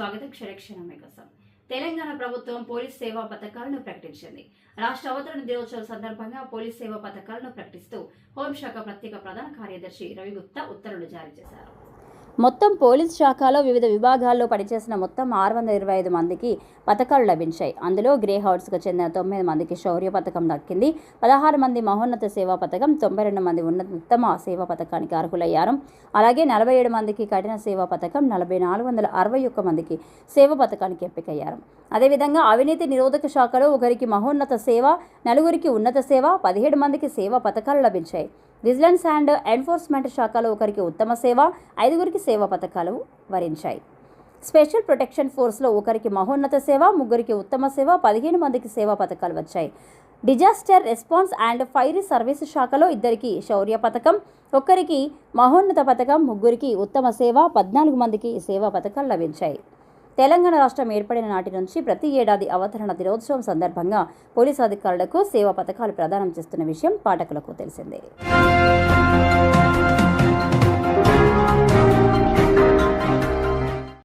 స్వాగతం. క్షణక్షణమే కోసం తెలంగాణ ప్రభుత్వం పోలీస్ సేవా పథకాలను ప్రకటించింది. రాష్ట్ర అవతరణ దినోత్సవం సందర్భంగా పోలీస్ సేవా పథకాలను ప్రకటిస్తూ హోంశాఖ ప్రత్యేక ప్రధాన కార్యదర్శి రవి గుప్తా ఉత్తర్వులు జారీ చేశారు. మొత్తం పోలీస్ శాఖలో వివిధ విభాగాల్లో పనిచేసిన మొత్తం 625 మందికి పథకాలు లభించాయి. అందులో గ్రే హౌర్స్కు చెందిన 9 మందికి శౌర్య పథకం దక్కింది. 16 మంది మహోన్నత సేవా పథకం, 92 మంది ఉత్తమ సేవా పథకానికి అర్హులయ్యారు. అలాగే 47 మందికి కఠిన సేవా పథకం, 461 మందికి సేవా పథకానికి ఎంపికయ్యారు. అదేవిధంగా అవినీతి నిరోధక శాఖలో ఒకరికి మహోన్నత సేవ, 4 ఉన్నత సేవ, 17 మందికి సేవా పథకాలు లభించాయి. విజిలెన్స్ అండ్ ఎన్ఫోర్స్మెంట్ శాఖలో ఒకరికి ఉత్తమ సేవ, 5 సేవా పథకాలు వరించాయి. స్పెషల్ ప్రొటెక్షన్ ఫోర్స్లో ఒకరికి మహోన్నత సేవ, 3 ఉత్తమ సేవ, 15 మందికి సేవా పథకాలు వచ్చాయి. Disaster response and fire service శాఖలో 2 శౌర్య పథకం, 1 మహోన్నత పథకం, 3 ఉత్తమ సేవ, 14 మందికి సేవా పథకాలు లభించాయి. తెలంగాణ రాష్ట్రం ఏర్పడిన నాటి నుంచి ప్రతి ఏడాది అవతరణ దినోత్సవం సందర్భంగా పోలీసు అధికారులకు సేవా పథకాలు ప్రదానం చేస్తున్న విషయం పాఠకులకు తెలిసిందే.